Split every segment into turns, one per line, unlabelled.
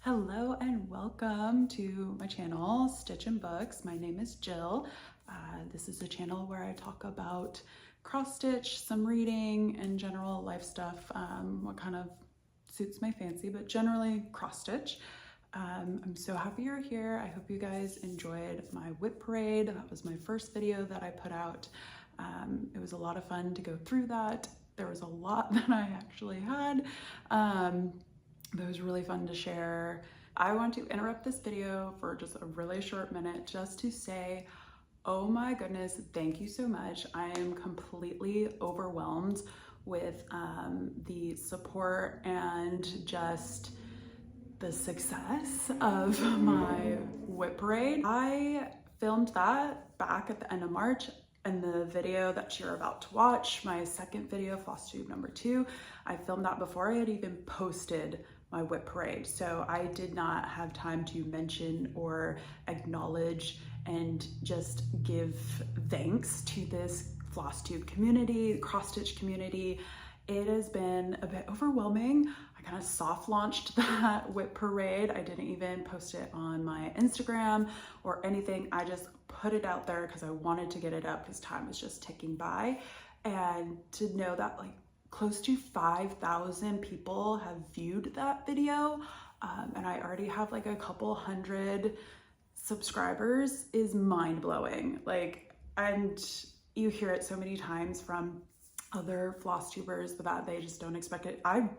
Hello and welcome to my channel, Stitch and Books. My name is Jill. This is a channel where I talk about cross stitch, some reading, and general life stuff, what kind of suits my fancy, but generally cross stitch. I'm so happy you're here. I hope you guys enjoyed my WIP parade. That was my first video that I put out. It was a lot of fun to go through that. There was a lot that I actually had. That was really fun to share. I want to interrupt this video for just a really short minute just to say, oh my goodness, thank you so much. I am completely overwhelmed with the support and just the success of my WIP parade. I filmed that back at the end of March, and the video that you're about to watch, my second video, Flosstube number 2, I filmed that before I had even posted my WIP parade. So I did not have time to mention or acknowledge and just give thanks to this Flosstube community, cross stitch community. It has been a bit overwhelming. I kind of soft launched that WIP parade. I didn't even post it on my Instagram or anything. I just put it out there because I wanted to get it up because time was just ticking by. And to know that like close to 5,000 people have viewed that video, and I already have like a couple hundred subscribers is mind-blowing. Like, and you hear it so many times from other floss tubers that they just don't expect it. I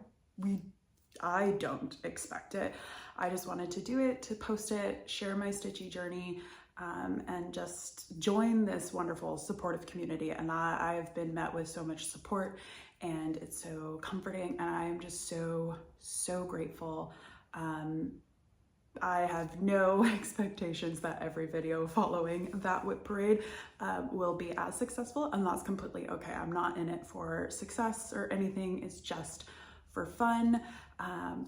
don't expect it. I just wanted to do it, to post it, share my stitchy journey, and just join this wonderful supportive community. And I've been met with so much support, and it's so comforting, and I am just so grateful. I have no expectations that every video following that WIP parade will be as successful, and that's completely okay. I'm not in it for success or anything. It's just for fun.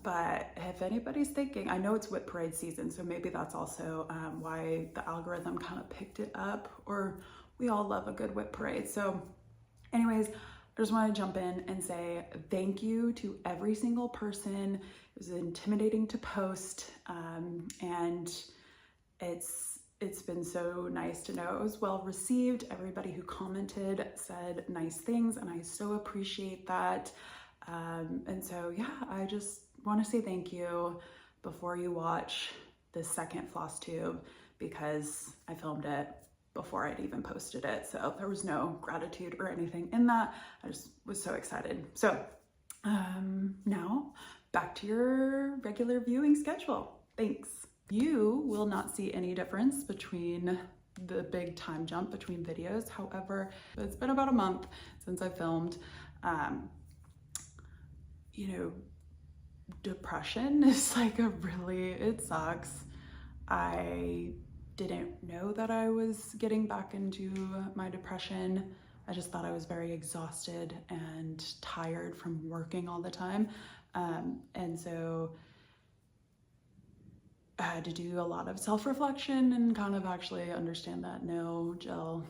But if anybody's thinking, I know it's WIP parade season, so maybe that's also why the algorithm kind of picked it up, or we all love a good WIP parade. So anyways, I just want to jump in and say thank you to every single person. It was intimidating to post, and it's been so nice to know it was well received. Everybody who commented said nice things, and I so appreciate that. And so yeah, I just want to say thank you before you watch the second Flosstube, because I filmed it before I'd even posted it. So there was no gratitude or anything in that. I just was so excited. So now back to your regular viewing schedule. Thanks. You will not see any difference between the big time jump between videos. However, it's been about a month since I filmed. You know, depression is like it sucks. I didn't know that I was getting back into my depression. I just thought I was very exhausted and tired from working all the time. And so I had to do a lot of self-reflection and kind of actually understand that, no, Jill,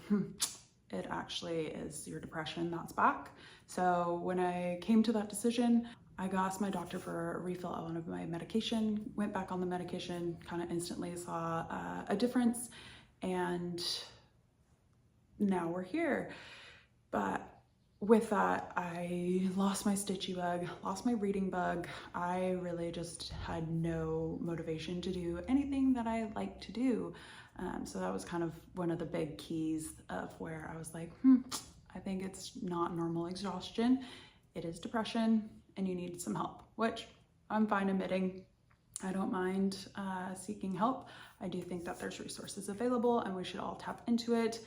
it actually is your depression that's back. So when I came to that decision, I asked my doctor for a refill on of my medication, went back on the medication, kind of instantly saw a difference, and now we're here. But with that, I lost my stitchy bug, lost my reading bug. I really just had no motivation to do anything that I like to do. So that was kind of one of the big keys of where I was like, I think it's not normal exhaustion. It is depression, and you need some help, which I'm fine admitting. I don't mind seeking help. I do think that there's resources available, and we should all tap into it,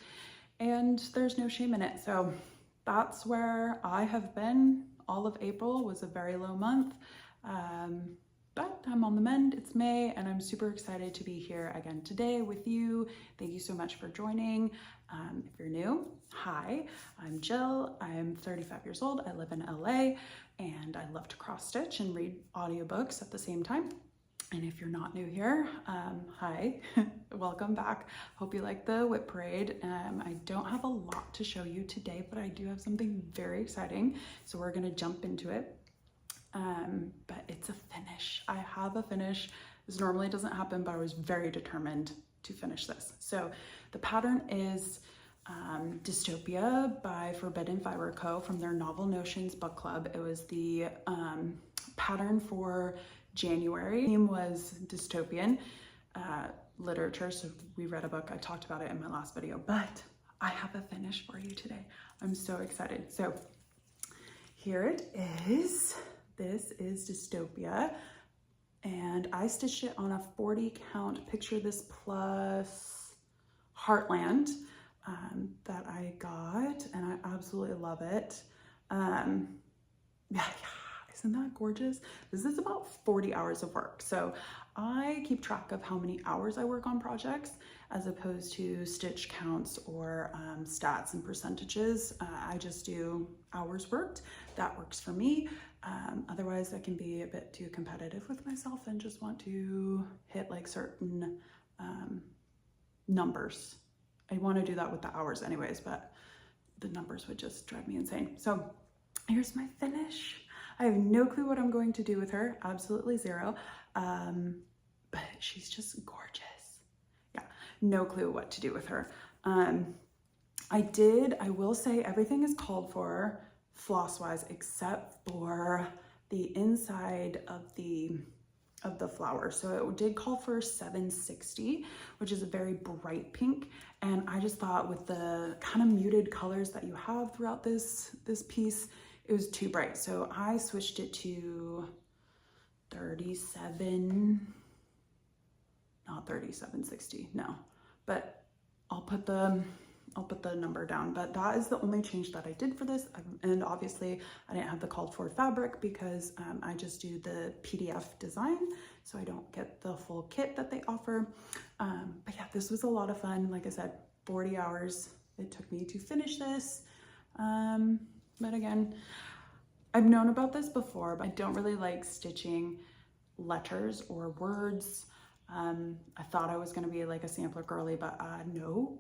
and there's no shame in it. So that's where I have been. All of April was a very low month, but I'm on the mend. It's May, and I'm super excited to be here again today with you. Thank you so much for joining. If you're new, hi, I'm Jill. I'm 35 years old. I live in LA, and I love to cross stitch and read audiobooks at the same time. And if you're not new here, hi, welcome back. Hope you like the WIP parade. I don't have a lot to show you today, but I do have something very exciting. So we're gonna jump into it. but it's a finish. I have a finish. This normally doesn't happen, but I was very determined to finish this. So the pattern is Dystopia by Forbidden Fiber Co. from their Novel Notions book club. It was the pattern for January. The theme was dystopian literature, so we read a book. I talked about it in my last video, but I have a finish for you today. I'm so excited. So here it is. This is Dystopia, and I stitched it on a 40 count. Picture this plus Heartland that I got, and I absolutely love it. Yeah, isn't that gorgeous? This is about 40 hours of work. So I keep track of how many hours I work on projects as opposed to stitch counts or stats and percentages. I just do hours worked. That works for me. Otherwise I can be a bit too competitive with myself and just want to hit like certain numbers. I want to do that with the hours anyways, but the numbers would just drive me insane. So here's my finish. I have no clue what I'm going to do with her, absolutely zero, but she's just gorgeous. Yeah, no clue what to do with her. I will say everything is called for floss-wise except for the inside of the flower. So it did call for 760, which is a very bright pink. And I just thought with the kind of muted colors that you have throughout this piece, it was too bright. So I switched it to 3760, no, but I'll put the number down, but that is the only change that I did for this. And obviously I didn't have the called for fabric because I just do the PDF design, so I don't get the full kit that they offer. But yeah, this was a lot of fun. Like I said, 40 hours it took me to finish this. But again, I've known about this before, but I don't really like stitching letters or words. I thought I was gonna be like a sampler girly, but no.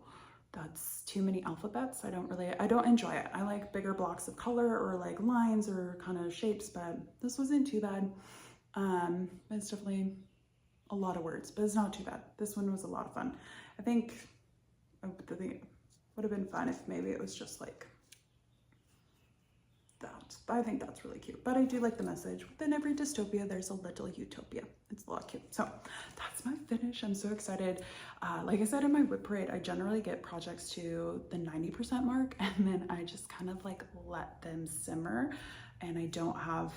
That's too many alphabets. I don't enjoy it. I like bigger blocks of color or like lines or kind of shapes, but this wasn't too bad. It's definitely a lot of words, but it's not too bad. This one was a lot of fun. I think it would have been fun if maybe it was just like that. But I think that's really cute. But I do like the message. Within every dystopia, there's a little utopia. It's a lot cute. So that's my finish. I'm so excited. Like I said in my whip parade, I generally get projects to the 90% mark, and then I just kind of like let them simmer, and I don't have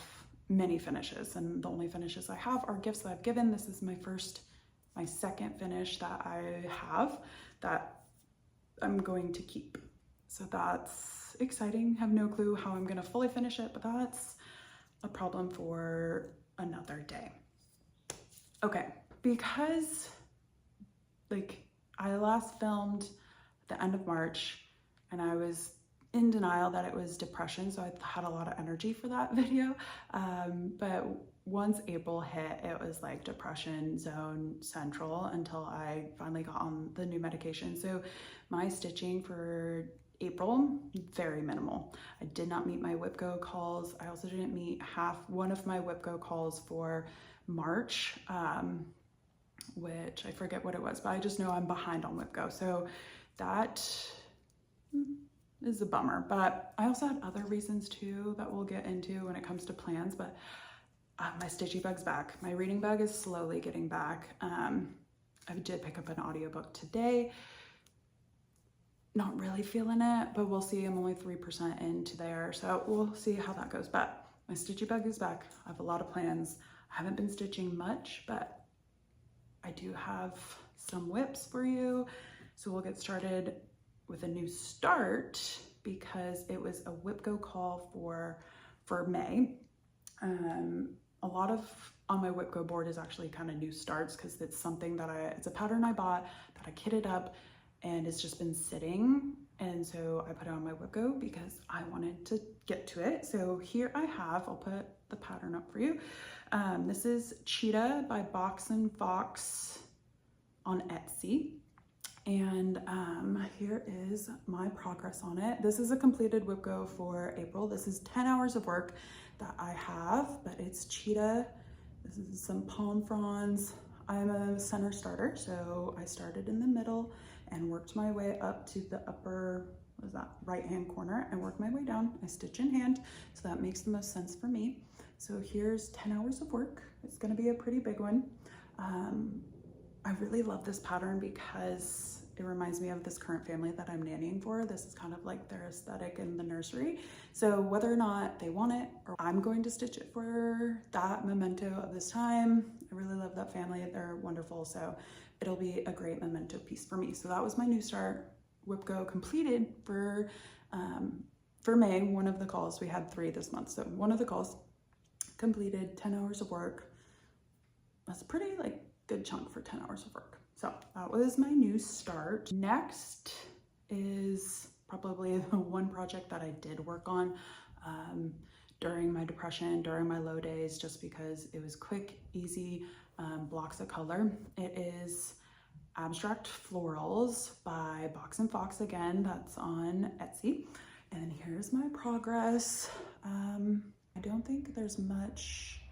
many finishes. And the only finishes I have are gifts that I've given. This is my second finish that I have that I'm going to keep. So that's exciting. Have no clue how I'm going to fully finish it, but that's a problem for another day. Okay, because like I last filmed at the end of March and I was in denial that it was depression, so I had a lot of energy for that video. But once April hit, it was like depression zone central until I finally got on the new medication. So my stitching for April, very minimal. I did not meet my WIPGO calls. I also didn't meet one of my WIPGO calls for March, which I forget what it was, but I just know I'm behind on WIPGO. So that is a bummer, but I also had other reasons too that we'll get into when it comes to plans. But my stitchy bug's back. My reading bug is slowly getting back. I did pick up an audiobook today. Not really feeling it, but we'll see. I'm only 3% into there, so we'll see how that goes. But my stitchy bug is back. I have a lot of plans. I haven't been stitching much, but I do have some whips for you. So we'll get started with a new start because it was a WIPGO call for May. A lot of on my WIPGO board is actually kind of new starts because it's something that it's a pattern I bought that I kitted up and it's just been sitting, and so I put it on my WIPGO because I wanted to get to it. So here I have, I'll put the pattern up for you. This is Cheetah by Box and Fox on Etsy, and here is my progress on it. This is a completed WIPGO for April. This is 10 hours of work. that I have, but it's Cheetah. This is some palm fronds. I'm a center starter, so I started in the middle and worked my way up to the upper, what is that, right-hand corner, and worked my way down. I stitch in hand, so that makes the most sense for me. So here's 10 hours of work. It's gonna be a pretty big one. I really love this pattern because it reminds me of this current family that I'm nannying for. This is kind of like their aesthetic in the nursery. So whether or not they want it, or I'm going to stitch it for that memento of this time. I really love that family. They're wonderful. So it'll be a great memento piece for me. So that was my new start. WIPGO completed for May, one of the calls. We had 3 this month. So one of the calls completed, 10 hours of work. That's a pretty good chunk for 10 hours of work. So that was my new start. Next is probably the one project that I did work on during my depression, during my low days, just because it was quick, easy, blocks of color. It is Abstract Florals by Box and Fox again. That's on Etsy. And here's my progress. I don't think there's much,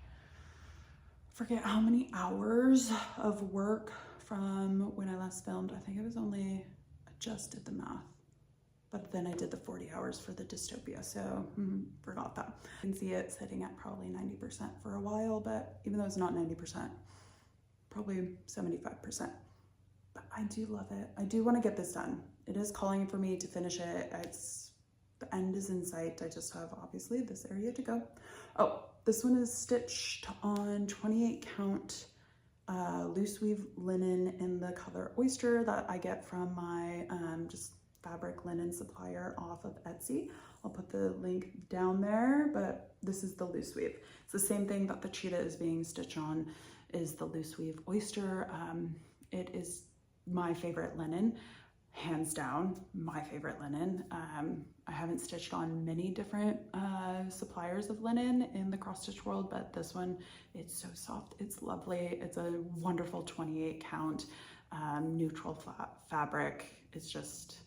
forget how many hours of work from when I last filmed. I think it was only, I just did the math, but then I did the 40 hours for the Dystopia, so forgot that. You can see it sitting at probably 90% for a while, but even though it's not 90%, probably 75%. But I do love it. I do want to get this done. It is calling for me to finish it. The end is in sight. I just have obviously this area to go. Oh, this one is stitched on 28 count loose weave linen in the color Oyster that I get from my just fabric linen supplier off of Etsy. I'll put the link down there, but this is the loose weave. It's the same thing that the Cheetah is being stitched on, is the loose weave Oyster. It is my favorite linen, hands down, my favorite linen. I haven't stitched on many different suppliers of linen in the cross stitch world, but this one, it's so soft, it's lovely. It's a wonderful 28 count neutral fabric. It's just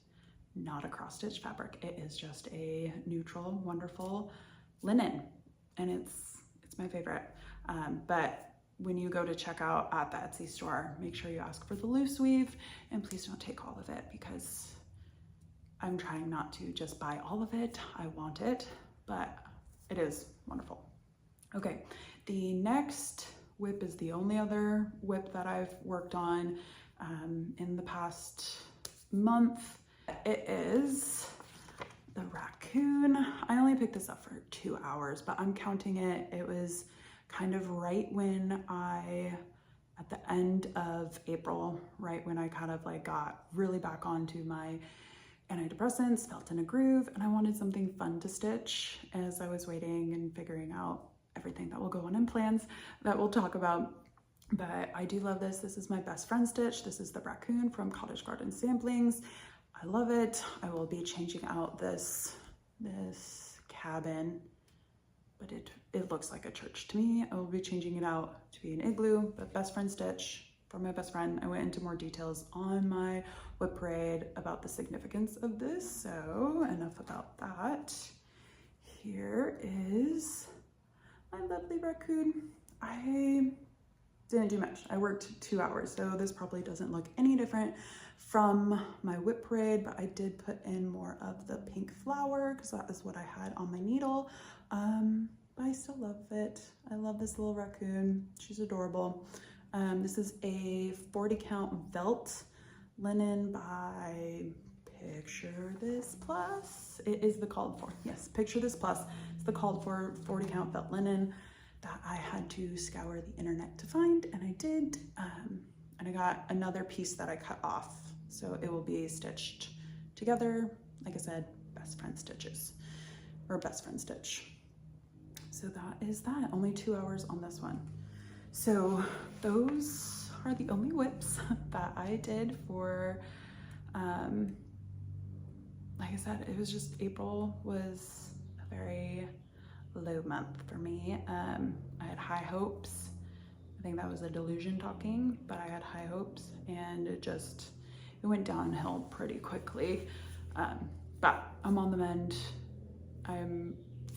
not a cross stitch fabric. It is just a neutral, wonderful linen, and it's my favorite. But when you go to check out at the Etsy store, make sure you ask for the loose weave, and please don't take all of it, because I'm trying not to just buy all of it. I want it, but it is wonderful. Okay, the next WIP is the only other WIP that I've worked on in the past month. It is the Raccoon. I only picked this up for 2 hours, but I'm counting it. It was kind of right when at the end of April, right when I kind of got really back onto my antidepressants, felt in a groove, and I wanted something fun to stitch as I was waiting and figuring out everything that will go on in plans that we'll talk about. But I do love this. This is my best friend stitch. This is the Raccoon from Cottage Garden Samplings. I love it. I will be changing out this cabin, but it looks like a church to me. I will be changing it out to be an igloo, but best friend stitch for my best friend. I went into more details on my WIP parade about the significance of this, so enough about that. Here is my lovely Raccoon. I didn't do much. I worked 2 hours, so this probably doesn't look any different from my WIP parade, but I did put in more of the pink flower because that is what I had on my needle. But I still love it. I love this little Raccoon. She's adorable. This is a 40 count Veldt Linen by Picture This Plus. It is the called for, yes, Picture This Plus. It's the called for 40 count Veldt Linen that I had to scour the internet to find, and I did. And I got another piece that I cut off, so it will be stitched together. Like I said, best friend stitches, or best friend stitch. So that is that. Only 2 hours on this one. So those are the only WIPs that I did for, like I said, it was just April was a very low month for me. I had high hopes. I think that was a delusion talking, but I had high hopes, and it went downhill pretty quickly. But I'm on the mend. I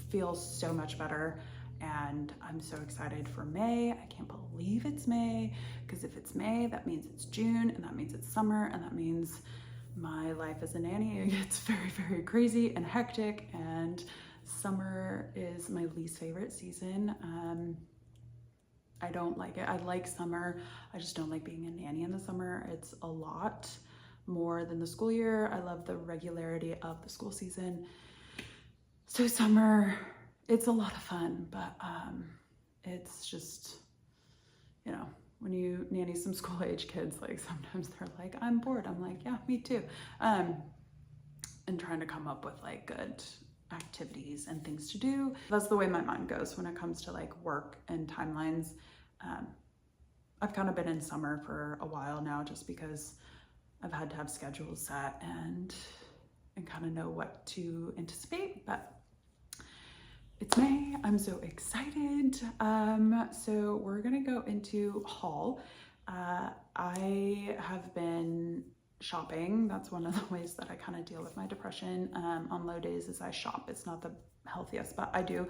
feel so much better. and I'm so excited for May. I can't believe it's May, because if it's May, that means it's June, and that means it's summer, and that means my life as a nanny, it gets very, very crazy and hectic, and summer is my least favorite season. I don't like it. I like summer. I just don't like being a nanny in the summer. It's a lot more than the school year. I love the regularity of the school season. So summer, it's a lot of fun, but it's just, you know, when you nanny some school age kids, like sometimes they're like, I'm bored. I'm like, yeah, me too. And trying to come up with like good activities and things to do. That's the way my mind goes when it comes to like work and timelines. I've kind of been in summer for a while now, just because I've had to have schedules set and kind of know what to anticipate, but it's May. I'm so excited. So we're gonna go into haul. I have been shopping. That's one of the ways that I kind of deal with my depression on low days, is I shop. It's not the healthiest, but I do.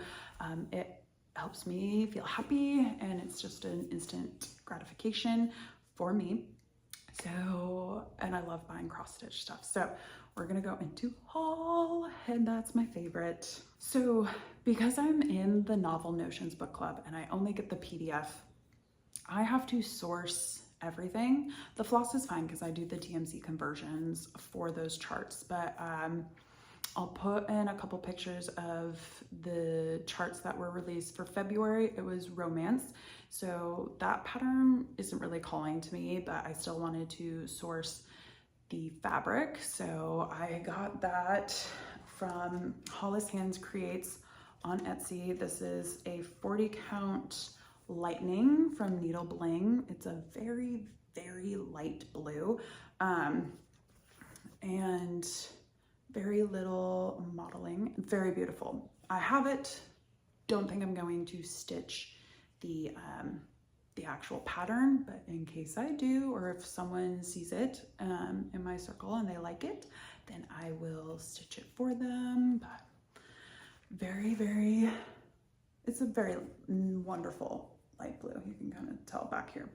It helps me feel happy, and it's just an instant gratification for me. So, and I love buying cross stitch stuff. So we're gonna go into haul, and that's my favorite. So because I'm in the Novel Notions book club and I only get the PDF, I have to source everything. The floss is fine because I do the TMC conversions for those charts, but I'll put in a couple pictures of the charts that were released for February. It was romance. So that pattern isn't really calling to me, but I still wanted to source the fabric. So I got that from Hollis Hands Creates on Etsy. This is a 40 count lightning from Needle Bling. It's a very, very light blue, and very little modeling. Very beautiful. I have it. Don't think I'm going to stitch the actual pattern, but in case I do, or if someone sees it in my circle and they like it, then I will stitch it for them. But very, very, it's a very wonderful light blue. You can kind of tell back here.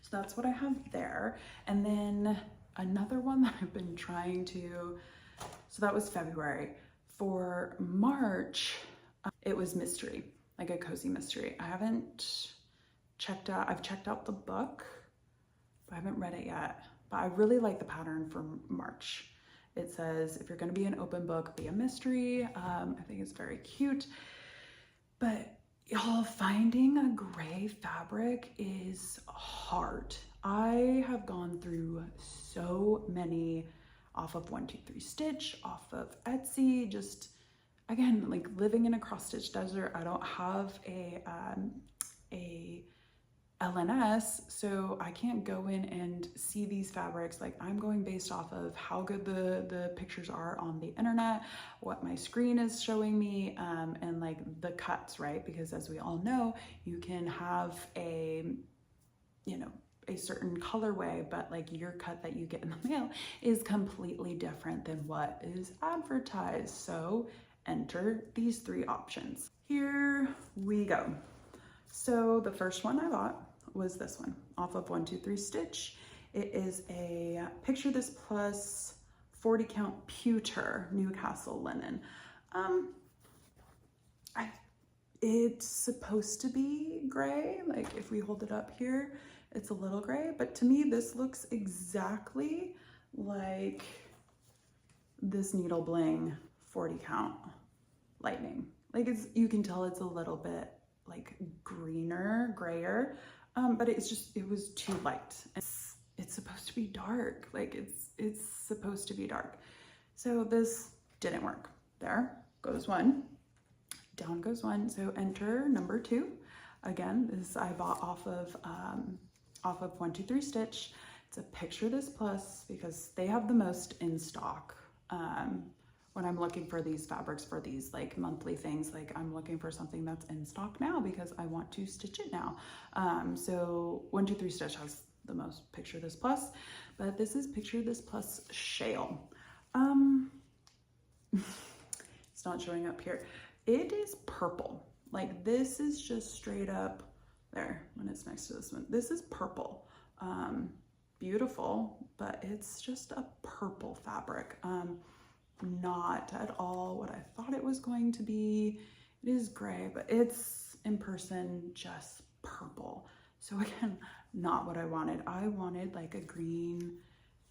So that's what I have there. And then another one that I've been trying to, so that was February. For March, it was mystery, like a cozy mystery. I haven't checked out, I've checked out the book, but I haven't read it yet. But I really like the pattern for March. It says, if you're gonna be an open book, be a mystery. I think it's very cute. But y'all, finding a gray fabric is hard. I have gone through so many off of 123 Stitch, off of Etsy, just again, like living in a cross stitch desert. I don't have a LNS, so I can't go in and see these fabrics. Like, I'm going based off of how good the pictures are on the internet, what my screen is showing me, and like the cuts, right? Because as we all know, you can have a, you know, a certain colorway, but like your cut that you get in the mail is completely different than what is advertised. So enter these three options. Here we go. So the first one I bought was this one off of 123 Stitch. It is a Picture This Plus 40 count pewter Newcastle linen. It's supposed to be gray. Like if we hold it up here, it's a little gray, but to me, this looks exactly like this Needle Bling 40 count lightning. Like it's, you can tell it's a little bit like greener, grayer, but it's just, it was too light. It's supposed to be dark. Like it's supposed to be dark. So this didn't work. There goes one, down goes one. So enter number two. Again, this I bought off of 123 Stitch. It's a Picture This Plus because they have the most in stock. When I'm looking for these fabrics for these like monthly things, like I'm looking for something that's in stock now because I want to stitch it now. So 123 Stitch has the most Picture This Plus, but this is Picture This Plus Shale. It's not showing up here. It is purple. Like this is just straight up there when it's next to this one. This is purple. Beautiful, but it's just a purple fabric. Not at all what I thought it was going to be. It is gray, but it's in person just purple. So again, not what I wanted. I wanted like a green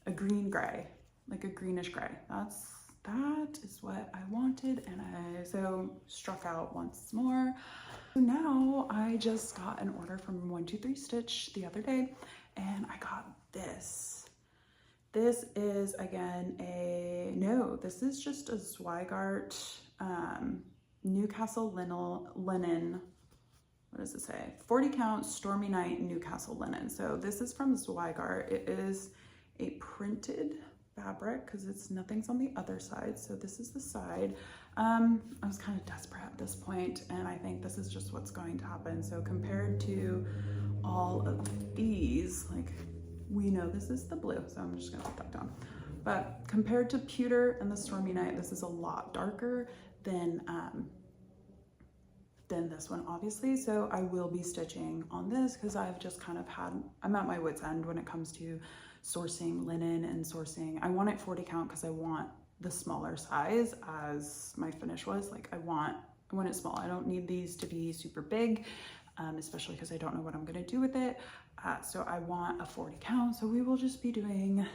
gray, like a greenish gray. That is what I wanted, and I so struck out once more. So now I just got an order from 123 Stitch the other day, and I got this. This is again this is just a Zwiegart Newcastle linen. What does it say? 40 count Stormy Night Newcastle linen. So this is from Zwiegart. It is a printed fabric because nothing's on the other side. So this is the side. I was kind of desperate at this point, and I think this is just what's going to happen. So compared to all of these, like we know this is the blue, so I'm just gonna put that down. But compared to Pewter and the Stormy Night, this is a lot darker than this one, obviously. So I will be stitching on this because I've just kind of I'm at my wit's end when it comes to sourcing linen and sourcing. I want it 40 count because I want the smaller size as my finish was. Like I want it small. I don't need these to be super big, especially because I don't know what I'm gonna do with it. So I want a 40 count. So we will just be doing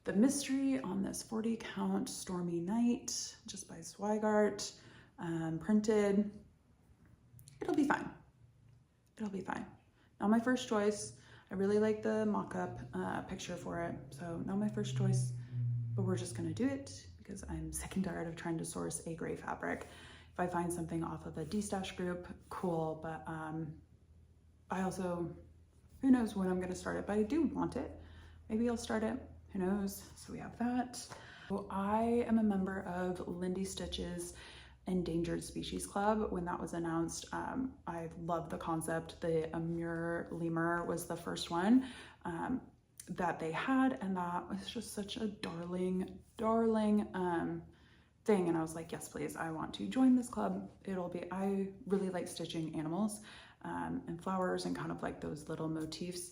the mystery on this 40 count Stormy Night, just by Zwiegart, printed. It'll be fine. It'll be fine. Not my first choice. I really like the mock-up picture for it. So not my first choice, but we're just gonna do it because I'm sick and tired of trying to source a gray fabric. If I find something off of a D-stash group, cool, but I also, who knows when I'm gonna start it, but I do want it. Maybe I'll start it, who knows? So we have that. So I am a member of Lindy Stitch's Endangered Species Club. When that was announced, I loved the concept. The Amur Lemur was the first one that they had, and that was just such a darling thing. And I was like, yes, please, I want to join this club. I really like stitching animals and flowers and kind of like those little motifs.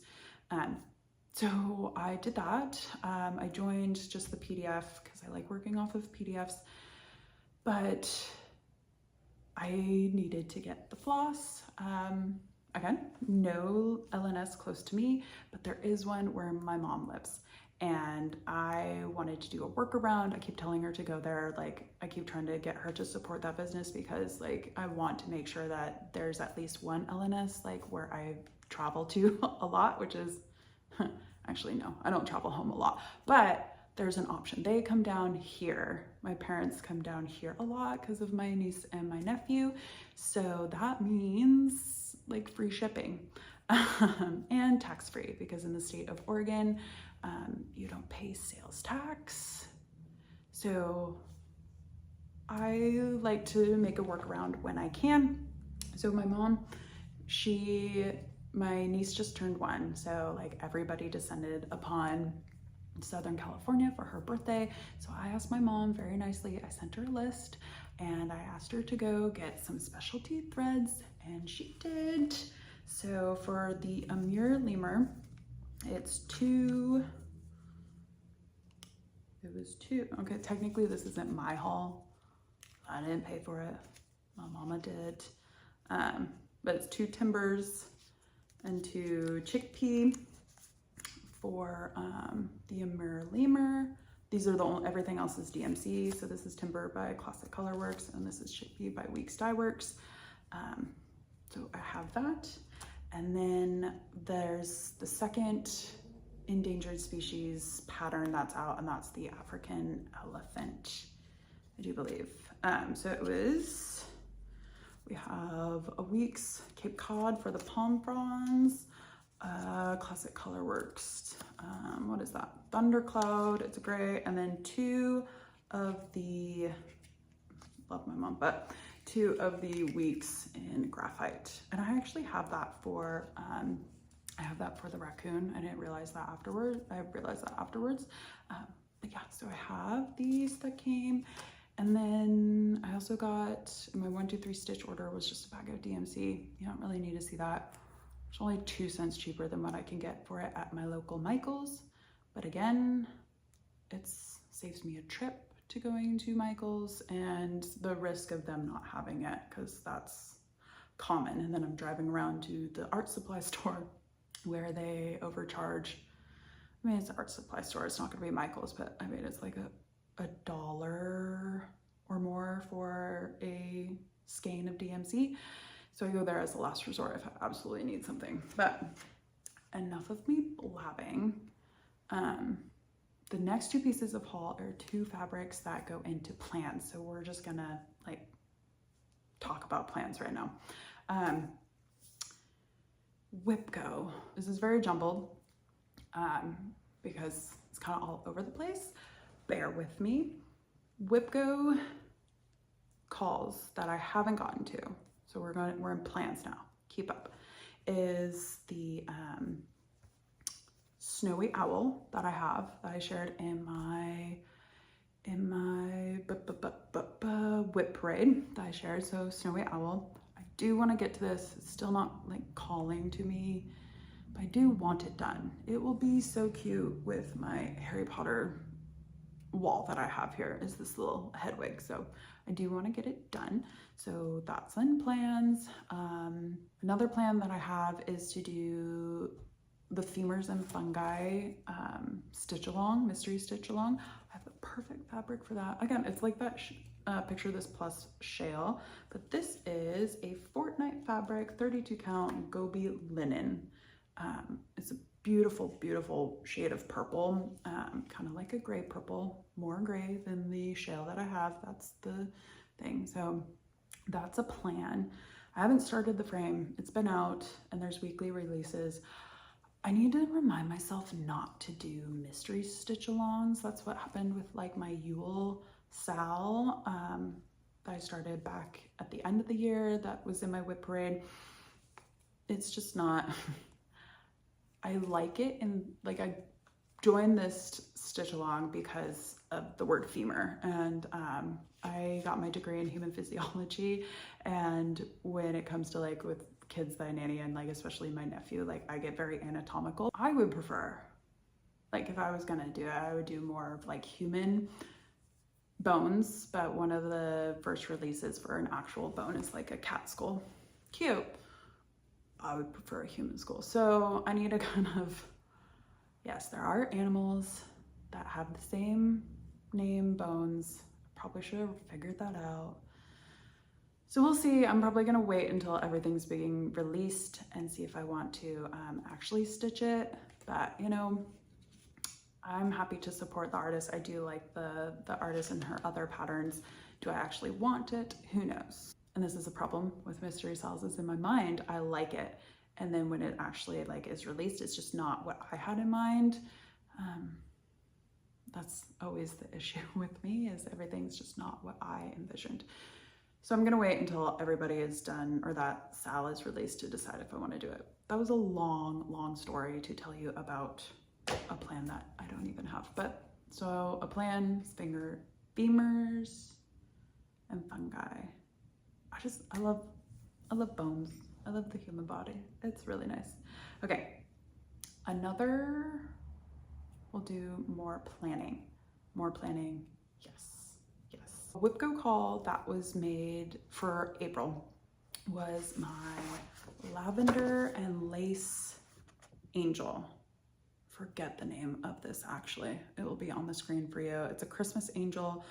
So I did that. I joined just the PDF because I like working off of PDFs, but I needed to get the floss. Again, no LNS close to me, but there is one where my mom lives, and I wanted to do a workaround. I keep telling her to go there. Like I keep trying to get her to support that business because like I want to make sure that there's at least one LNS like where I travel to a lot, which is actually no, I don't travel home a lot, but there's an option. They come down here. My parents come down here a lot because of my niece and my nephew. So that means like free shipping and tax-free, because in the state of Oregon, you don't pay sales tax. So I like to make a workaround when I can. So my mom, my niece just turned 1. So like everybody descended upon Southern California for her birthday. So I asked my mom very nicely, I sent her a list and I asked her to go get some specialty threads, and she did. So for the Amur Lemur, it was two. Okay, technically this isn't my haul. I didn't pay for it. My mama did. But it's 2 timbers and 2 chickpea for the Amur Lemur. These are everything else is DMC. So this is timber by Classic Colorworks, and this is chickpea by Weeks Dye Works. So I have that. And then there's the second endangered species pattern that's out, and that's the African elephant, I do believe. So we have a Weeks Cape Cod for the palm fronds, Classic Colorworks, what is that? Thundercloud, it's gray, and then 2 of the, love my mom, but 2 of the Weeks in graphite. And I actually have that for, the Raccoon. I didn't realize that afterwards. I realized that afterwards. But yeah, so I have these that came, And then I also got, my 1, 2, 3 stitch order was just a bag of DMC. You don't really need to see that. It's only 2 cents cheaper than what I can get for it at my local Michael's. But again, it saves me a trip to going to Michael's and the risk of them not having it, because that's common. And then I'm driving around to the art supply store where they overcharge. I mean, it's an art supply store, it's not gonna be Michael's, but I mean, it's like a $1 or more for a skein of DMC. So I go there as a last resort if I absolutely need something. But enough of me blabbing. The next 2 pieces of haul are 2 fabrics that go into plans. So we're just gonna like talk about plans right now. WIPGO. This is very jumbled because it's kind of all over the place. Bear with me. WIPGO calls that I haven't gotten to, so we're in plans now. Keep up. Is the snowy owl that I have that I shared in my whip parade that I shared. So snowy owl. I do want to get to this. It's still not like calling to me, but I do want it done. It will be so cute with my Harry Potter wall that I have here, is this little head wig. So I do want to get it done. So that's in plans. Another plan that I have is to do the Femurs Fungi stitch along, mystery stitch along. I have the perfect fabric for that. Again, it's like that picture this plus shale, but this is a Fortnight fabric, 32 count Gobi linen. It's a beautiful, beautiful shade of purple, kind of like a gray purple, more gray than the shale that I have. That's the thing. So that's a plan. I haven't started the frame. It's been out and there's weekly releases. I need to remind myself not to do mystery stitch alongs. That's what happened with like my Yule SAL that I started back at the end of the year that was in my whip parade. It's just not, I like it, and like I joined this stitch along because of the word femur, and I got my degree in human physiology, and when it comes to like with kids that I nanny and like especially my nephew, like I get very anatomical. I would prefer, like if I was gonna do it, I would do more of like human bones, but one of the first releases for an actual bone is like a cat skull. Cute. I would prefer a human skull. So I need to kind of, yes, there are animals that have the same name, bones. Probably should have figured that out. So we'll see. I'm probably gonna wait until everything's being released and see if I want to actually stitch it. But you know, I'm happy to support the artist. I do like the artist and her other patterns. Do I actually want it? Who knows? And this is a problem with mystery SALs, is in my mind, I like it. And then when it actually like is released, it's just not what I had in mind. That's always the issue with me, is everything's just not what I envisioned. So I'm gonna wait until everybody is done, or that SAL is released, to decide if I wanna do it. That was a long, long story to tell you about a plan that I don't even have. But so a plan, Femurs and fungi. I love bones. I love the human body. It's really nice. Okay, we'll do more planning. Yes. A WIPGO call that was made for April was my lavender and lace angel. Forget the name of this actually. It will be on the screen for you. It's a Christmas angel.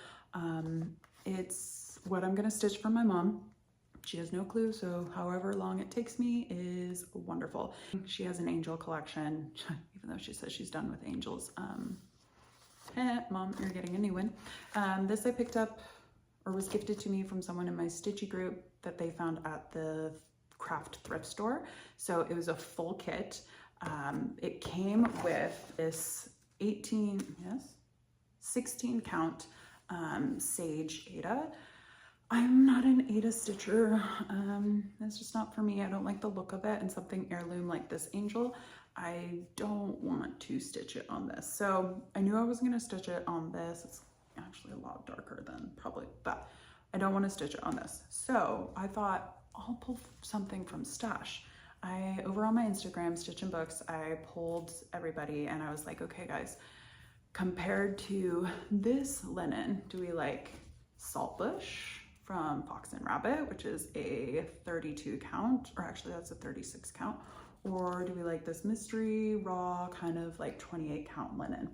It's what I'm gonna stitch for my mom. She has no clue, so however long it takes me is wonderful. She has an angel collection, even though she says she's done with angels. Mom, you're getting a new one. This I picked up, or was gifted to me from someone in my stitchy group that they found at the craft thrift store. So it was a full kit. It came with this 16 count Sage Ada. I'm not an Ada stitcher. That's just not for me. I don't like the look of it, and something heirloom like this angel, I don't want to stitch it on this. So I knew I was gonna stitch it on this. It's actually a lot darker than probably, but I don't want to stitch it on this. So I thought I'll pull something from Stash. Over on my Instagram, Stitch and Books, I polled everybody and I was like, okay guys, compared to this linen, do we like Saltbush from Fox and Rabbit, which is a 32 count, or actually that's a 36 count, or do we like this mystery raw kind of like 28 count linen?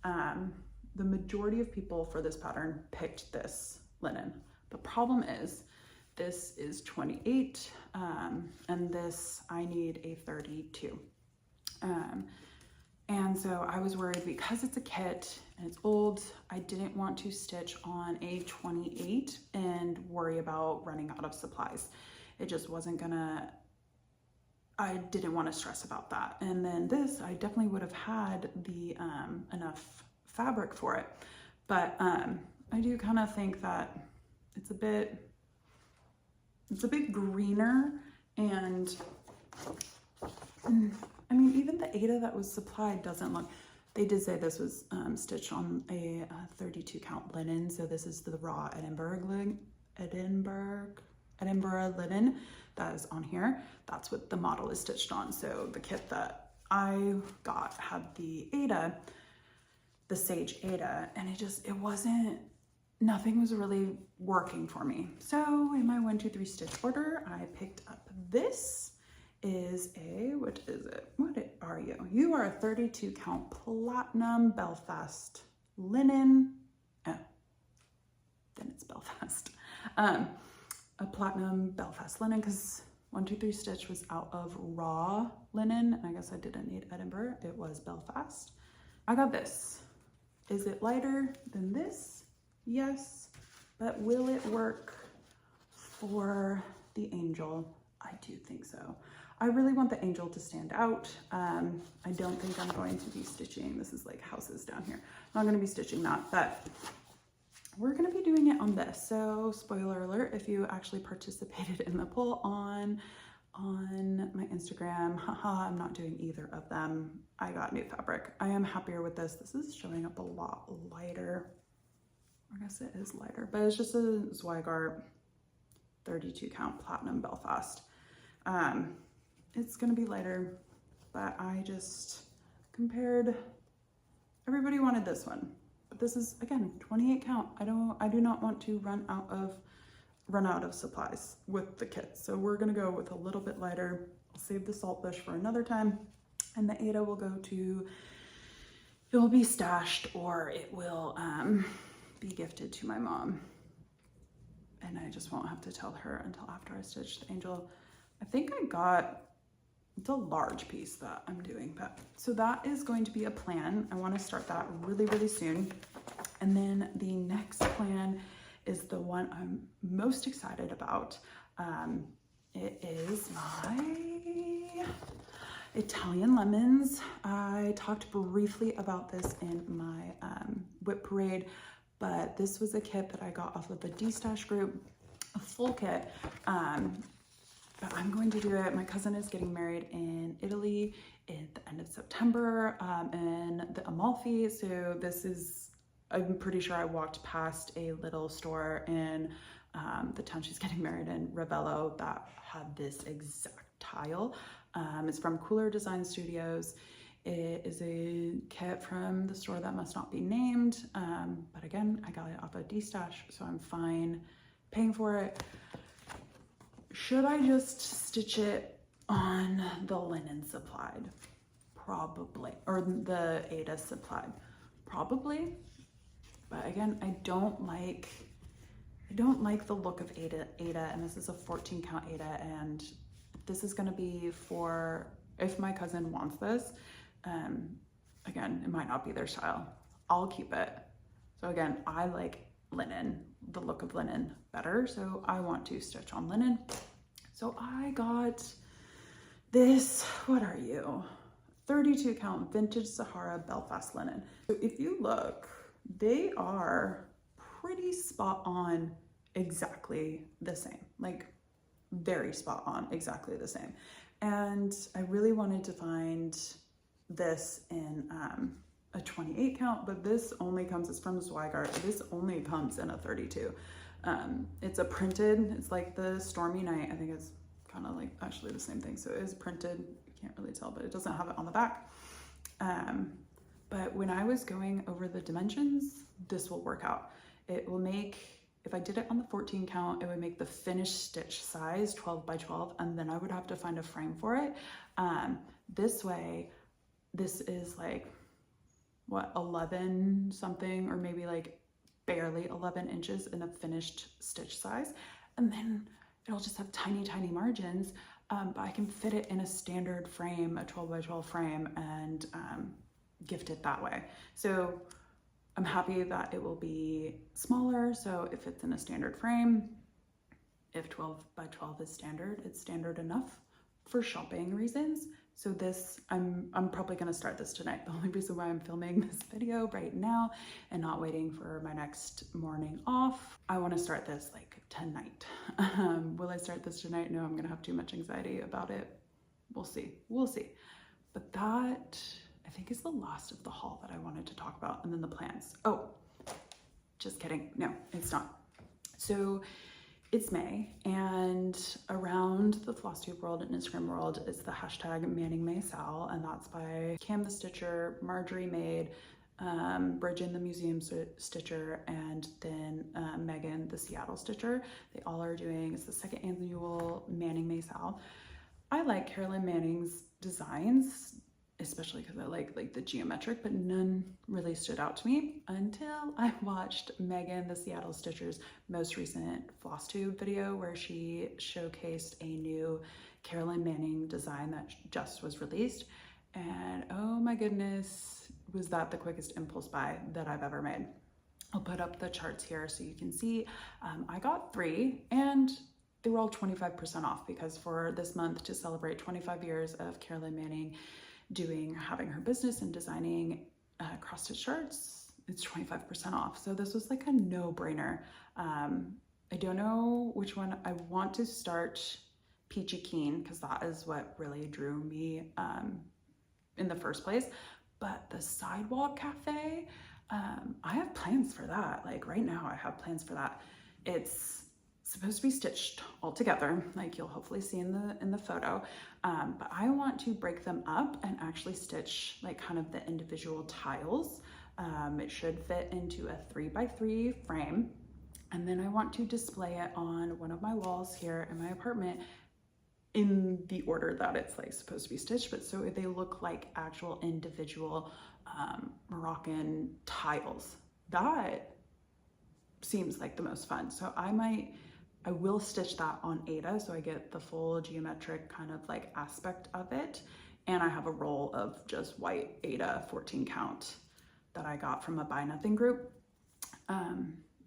The majority of people for this pattern picked this linen. The problem is this is 28 and this I need a 32. And so I was worried because it's a kit and it's old, I didn't want to stitch on a 28 and worry about running out of supplies. It just wasn't gonna, I didn't want to stress about that. And then this, I definitely would have had the enough fabric for it. But I do kind of think that it's a bit greener, and I mean, even the Ada that was supplied doesn't look, they did say this was stitched on a 32 count linen. So this is the raw Edinburgh linen that is on here. That's what the model is stitched on. So the kit that I got had the Ada, the Sage Ada, and it wasn't, nothing was really working for me. So in my 1, 2, 3 stitch order, I picked up this. Is a, what is it? What are you? You are a 32 count platinum Belfast linen. Oh, then it's Belfast. A platinum Belfast linen, because 1, 2, 3 stitch was out of raw linen. I guess I didn't need Edinburgh. It was Belfast. I got this. Is it lighter than this? Yes, but will it work for the angel? I do think so. I really want the angel to stand out. I don't think I'm going to be stitching, this is like houses down here. I'm not gonna be stitching that, but we're gonna be doing it on this. So spoiler alert, if you actually participated in the poll on my Instagram, haha, I'm not doing either of them. I got new fabric. I am happier with this. This is showing up a lot lighter. I guess it is lighter, but it's just a Zwiegart 32 count platinum Belfast. It's gonna be lighter, but I just compared, everybody wanted this one, but this is again 28 count. I do not want to run out of supplies with the kit. So we're gonna go with a little bit lighter. I'll save the Saltbush for another time, and the Ada will go to, it will be stashed, or it will be gifted to my mom. And I just won't have to tell her until after I stitch the angel. I think I got, it's a large piece that I'm doing, but so that is going to be a plan. I want to start that really, really soon. And then the next plan is the one I'm most excited about. It is my Italian lemons. I talked briefly about this in my WIP parade, but this was a kit that I got off of the D-Stash group, a full kit. But I'm going to do it. My cousin is getting married in Italy at the end of September in the Amalfi. So this is, I'm pretty sure I walked past a little store in the town she's getting married in, Ravello, that had this exact tile. It's from Kooler Design Studios. It is a kit from the store that must not be named. But again, I got it off of D-Stash, so I'm fine paying for it. Should I just stitch it on the linen supplied? Probably. Or the Ada supplied? Probably. But again, I don't like the look of Ada, and this is a 14 count Ada, and this is gonna be for, if my cousin wants this, again, it might not be their style. I'll keep it. So again, I like linen, the look of linen better, so I want to stitch on linen. So I got this, what are you? 32 count vintage Sahara Belfast linen. So if you look, they are pretty spot on, exactly the same, like very spot on, exactly the same. And I really wanted to find this in a 28 count, but this only comes, it's from Zwiegart. This only comes in a 32. It's a printed, it's like the Stormy Night. I think it's kind of like actually the same thing. So it is printed, you can't really tell, but it doesn't have it on the back. But when I was going over the dimensions, this will work out. It will make, if I did it on the 14 count, it would make the finished stitch size 12 by 12, and then I would have to find a frame for it. This way, this is like, what, 11 something, or maybe like barely 11 inches in a finished stitch size. And then it'll just have tiny, tiny margins, but I can fit it in a standard frame, a 12 by 12 frame, and gift it that way. So I'm happy that it will be smaller. So if it's in a standard frame, if 12 by 12 is standard, it's standard enough for shopping reasons. So this, I'm probably gonna start this tonight. The only reason why I'm filming this video right now and not waiting for my next morning off, I wanna start this like tonight. Will I start this tonight? No, I'm gonna have too much anxiety about it. We'll see, we'll see. But that, I think, is the last of the haul that I wanted to talk about. And then the plans. Oh, just kidding. No, it's not. So it's May, and around the Flosstube world and Instagram world is the hashtag Maynia SAL, and that's by Cam the Stitcher, Marjorie Maid, Bridget the Museum Stitcher, and then Megan the Seattle Stitcher. They all are doing, it's the second annual Maynia SAL. I like Carolyn Manning's designs, especially because I like the geometric, but none really stood out to me until I watched Megan the Seattle Stitcher's most recent Flosstube video, where she showcased a new Carolyn Manning design that just was released. And oh my goodness, was that the quickest impulse buy that I've ever made. I'll put up the charts here so you can see. I got 3, and they were all 25% off, because for this month, to celebrate 25 years of Carolyn Manning having her business and designing cross-stitch shirts, it's 25% off. So this was like a no-brainer. I don't know which one. I want to start Peachy Keen, because that is what really drew me in the first place. But the Sidewalk Cafe, I have plans for that. Like right now I have plans for that. It's supposed to be stitched all together, like you'll hopefully see in the photo, but I want to break them up and actually stitch like kind of the individual tiles. It should fit into a 3x3 frame, and then I want to display it on one of my walls here in my apartment in the order that it's like supposed to be stitched, but so they look like actual individual Moroccan tiles. That seems like the most fun. So I will stitch that on Ada, so I get the full geometric kind of like aspect of it. And I have a roll of just white Ada 14 count that I got from a Buy Nothing group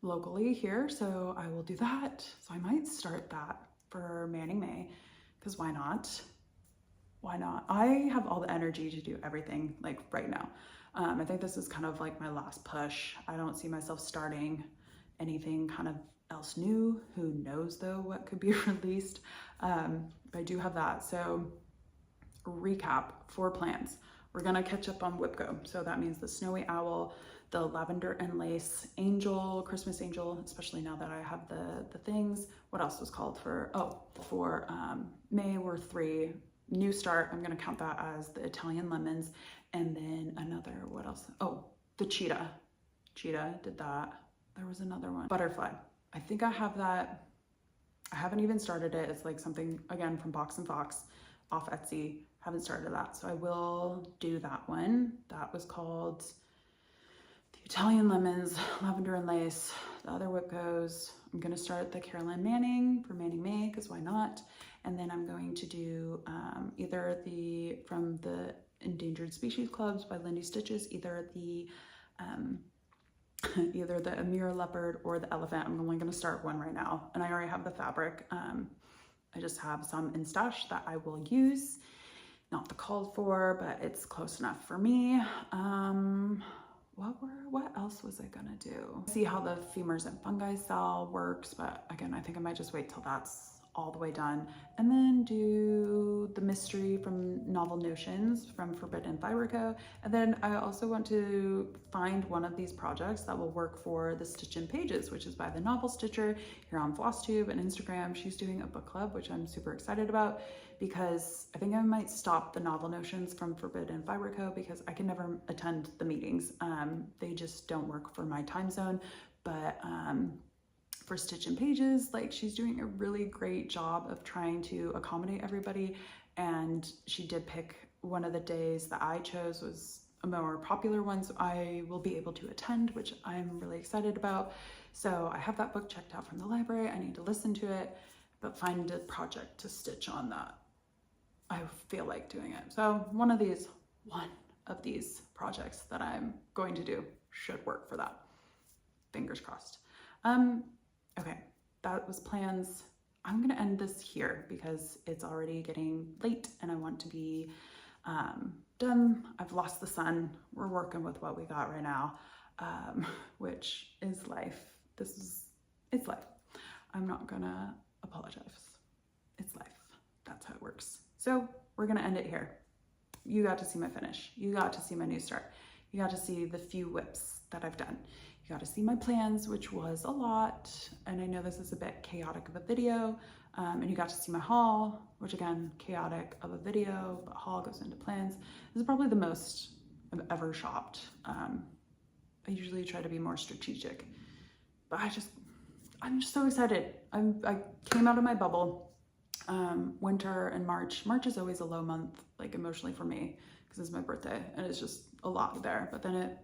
locally here. So I will do that. So I might start that for Manning May, because why not? Why not? I have all the energy to do everything like right now. I think this is kind of like my last push. I don't see myself starting anything kind of else new. Who knows though what could be released, but I do have that. So recap, 4 plans. We're gonna catch up on WIPGO, so that means the Snowy Owl, the Lavender and Lace Angel, Christmas Angel, especially now that I have the things. What else was called for May were 3. New Start, I'm gonna count that as the Italian Lemons, and then another, what else? Oh, the Cheetah did that. There was another one, Butterfly. I think I have that. I haven't even started it. It's like something, again, from Box and Fox off Etsy. Haven't started that. So I will do that one. That was called the Italian Lemons, Lavender and Lace, the other WIPGOs. I'm going to start the Carolyn Manning for Manning May, because why not? And then I'm going to do either from the Endangered Species Clubs by Lindy Stitches, either the Amur Leopard or the Elephant. I'm only going to start one right now, and I already have the fabric. I just have some in stash that I will use. Not the called for, but it's close enough for me. What else was I gonna do? See how the Femurs Fungi SAL works, but again, I think I might just wait till that's all the way done, and then do the mystery from Novel Notions from Forbidden by WIPGO. And then I also want to find one of these projects that will work for the Stitch in Pages, which is by the Novel Stitcher here on Flosstube and Instagram. She's doing a book club, which I'm super excited about, because I think I might stop the Novel Notions from Forbidden by WIPGO because I can never attend the meetings. They just don't work for my time zone. But for Stitch in Pages, like, she's doing a really great job of trying to accommodate everybody, and she did pick one of the days that I chose was a more popular one, so I will be able to attend, which I'm really excited about. So I have that book checked out from the library. I need to listen to it, but find a project to stitch on that I feel like doing it. So one of these projects that I'm going to do should work for that. Fingers crossed. Okay, that was plans. I'm gonna end this here because it's already getting late and I want to be done. I've lost the sun. We're working with what we got right now, which is life. It's life. I'm not gonna apologize. It's life. That's how it works. So we're gonna end it here. You got to see my finish. You got to see my new start. You got to see the few whips that I've done. You got to see my plans, which was a lot. And I know this is a bit chaotic of a video. And you got to see my haul, which again, chaotic of a video, but haul goes into plans. This is probably the most I've ever shopped. I usually try to be more strategic, but I'm just so excited. I came out of my bubble. Winter and March is always a low month, like emotionally for me, because it's my birthday and it's just a lot there. But then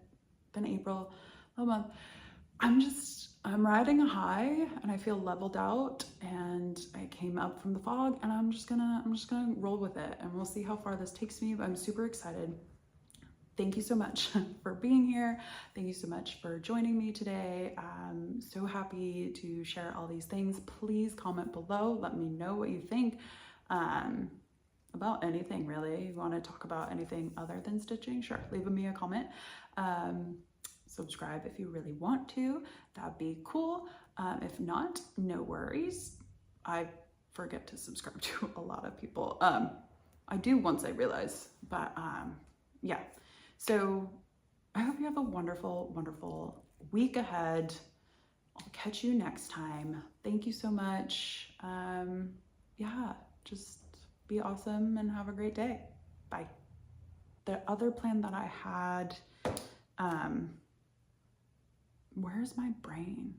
April, low month. I'm riding a high and I feel leveled out, and I came up from the fog, and I'm just gonna roll with it, and we'll see how far this takes me. But I'm super excited. Thank you so much for being here. Thank you so much for joining me today. I'm so happy to share all these things. Please comment below. Let me know what you think about anything, really. You want to talk about anything other than stitching? Sure, leave me a comment. Subscribe if you really want to. That'd be cool. If not, no worries. I forget to subscribe to a lot of people. I do once I realize, but yeah. So I hope you have a wonderful, wonderful week ahead. I'll catch you next time. Thank you so much. Yeah, just be awesome and have a great day. Bye. The other plan that I had, where's my brain?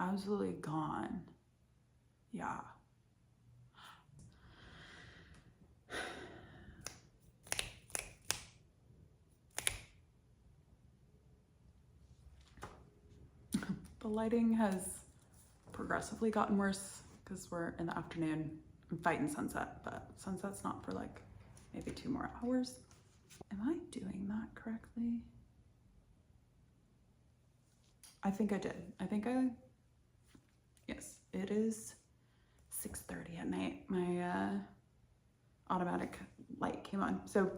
Absolutely gone. Yeah. The lighting has progressively gotten worse because we're in the afternoon. I'm fighting sunset, but sunset's not for like maybe 2 more hours. Am I doing that correctly? I think I did. Yes, it is 6:30 at night. My automatic light came on. So